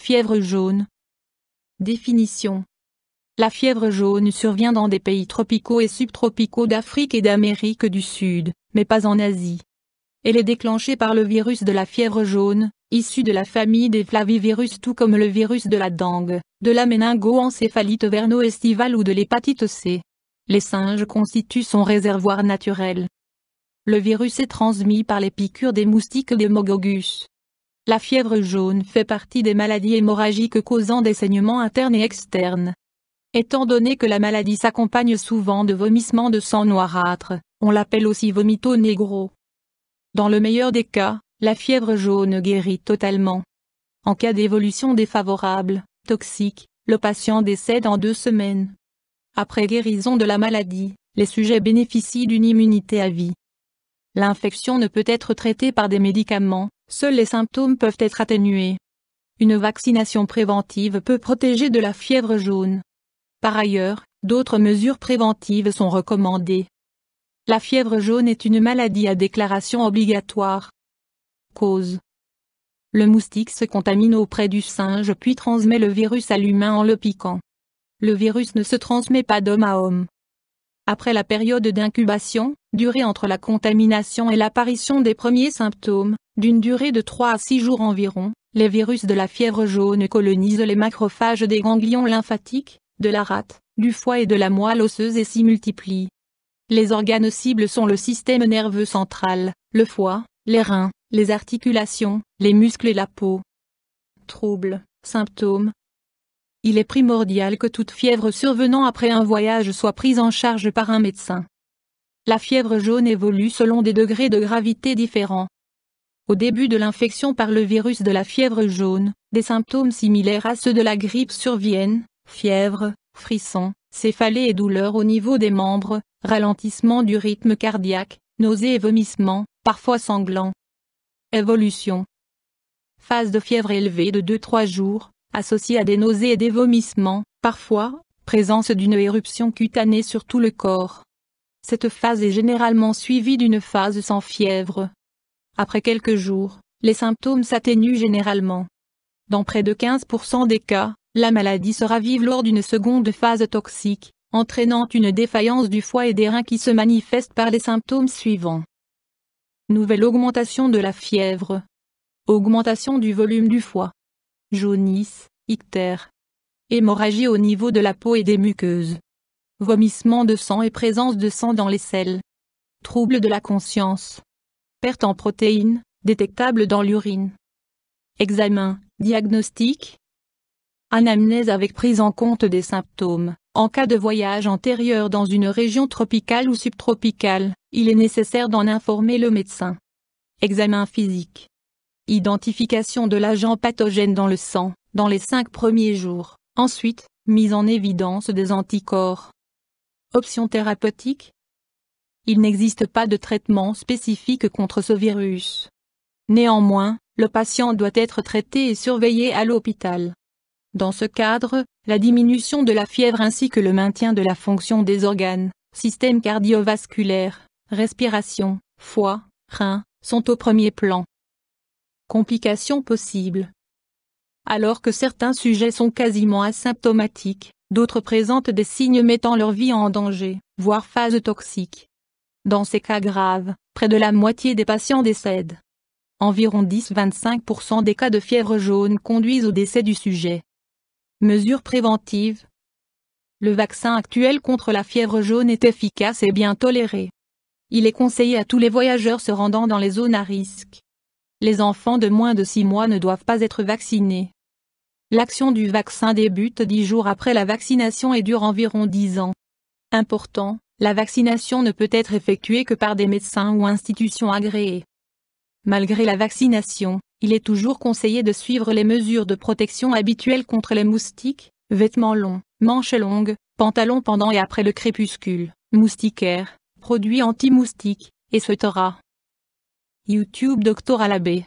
fièvre jaune. Définition. La fièvre jaune survient dans des pays tropicaux et subtropicaux d'Afrique et d'Amérique du Sud, mais pas en Asie. Elle est déclenchée par le virus de la fièvre jaune, issu de la famille des flavivirus tout comme le virus de la dengue, de la méningo-encéphalite verno-estivale ou de l'hépatite C. Les singes constituent son réservoir naturel. Le virus est transmis par les piqûres des moustiques d'Haemococcus. La fièvre jaune fait partie des maladies hémorragiques causant des saignements internes et externes. Étant donné que la maladie s'accompagne souvent de vomissements de sang noirâtre, on l'appelle aussi vomito negro. Dans le meilleur des cas, la fièvre jaune guérit totalement. En cas d'évolution défavorable, toxique, le patient décède en 2 semaines. Après guérison de la maladie, les sujets bénéficient d'une immunité à vie. L'infection ne peut être traitée par des médicaments, seuls les symptômes peuvent être atténués. Une vaccination préventive peut protéger de la fièvre jaune. Par ailleurs, d'autres mesures préventives sont recommandées. La fièvre jaune est une maladie à déclaration obligatoire. Cause. Le moustique se contamine auprès du singe puis transmet le virus à l'humain en le piquant. Le virus ne se transmet pas d'homme à homme. Après la période d'incubation, durée entre la contamination et l'apparition des premiers symptômes, d'une durée de 3 à 6 jours environ, les virus de la fièvre jaune colonisent les macrophages des ganglions lymphatiques, de la rate, du foie et de la moelle osseuse et s'y multiplient. Les organes cibles sont le système nerveux central, le foie, les reins, les articulations, les muscles et la peau. Troubles, symptômes. Il est primordial que toute fièvre survenant après un voyage soit prise en charge par un médecin. La fièvre jaune évolue selon des degrés de gravité différents. Au début de l'infection par le virus de la fièvre jaune, des symptômes similaires à ceux de la grippe surviennent, fièvre, frissons, céphalée et douleurs au niveau des membres, ralentissement du rythme cardiaque, nausées et vomissements, parfois sanglants. Évolution. Phase de fièvre élevée de 2-3 jours, associée à des nausées et des vomissements, parfois, présence d'une éruption cutanée sur tout le corps. Cette phase est généralement suivie d'une phase sans fièvre. Après quelques jours, les symptômes s'atténuent généralement. Dans près de 15% des cas, la maladie se ravive lors d'une seconde phase toxique, entraînant une défaillance du foie et des reins qui se manifeste par les symptômes suivants. Nouvelle augmentation de la fièvre. Augmentation du volume du foie. Jaunisse, ictère. Hémorragie au niveau de la peau et des muqueuses. Vomissement de sang et présence de sang dans les selles. Troubles de la conscience. Perte en protéines, détectable dans l'urine. Examen, diagnostic. Anamnèse avec prise en compte des symptômes. En cas de voyage antérieur dans une région tropicale ou subtropicale, il est nécessaire d'en informer le médecin. Examen physique. Identification de l'agent pathogène dans le sang, dans les 5 premiers jours. Ensuite, mise en évidence des anticorps. Options thérapeutiques. Il n'existe pas de traitement spécifique contre ce virus. Néanmoins, le patient doit être traité et surveillé à l'hôpital. Dans ce cadre, la diminution de la fièvre ainsi que le maintien de la fonction des organes, système cardiovasculaire, respiration, foie, reins, sont au premier plan. Complications possibles. Alors que certains sujets sont quasiment asymptomatiques, d'autres présentent des signes mettant leur vie en danger, voire phase toxique. Dans ces cas graves, près de la moitié des patients décèdent. Environ 10-25% des cas de fièvre jaune conduisent au décès du sujet. Mesures préventives. Le vaccin actuel contre la fièvre jaune est efficace et bien toléré. Il est conseillé à tous les voyageurs se rendant dans les zones à risque. Les enfants de moins de 6 mois ne doivent pas être vaccinés. L'action du vaccin débute 10 jours après la vaccination et dure environ 10 ans. Important, la vaccination ne peut être effectuée que par des médecins ou institutions agréées. Malgré la vaccination, il est toujours conseillé de suivre les mesures de protection habituelles contre les moustiques, vêtements longs, manches longues, pantalons pendant et après le crépuscule, moustiquaires, produits anti-moustiques, etc. YouTube Dr Alabé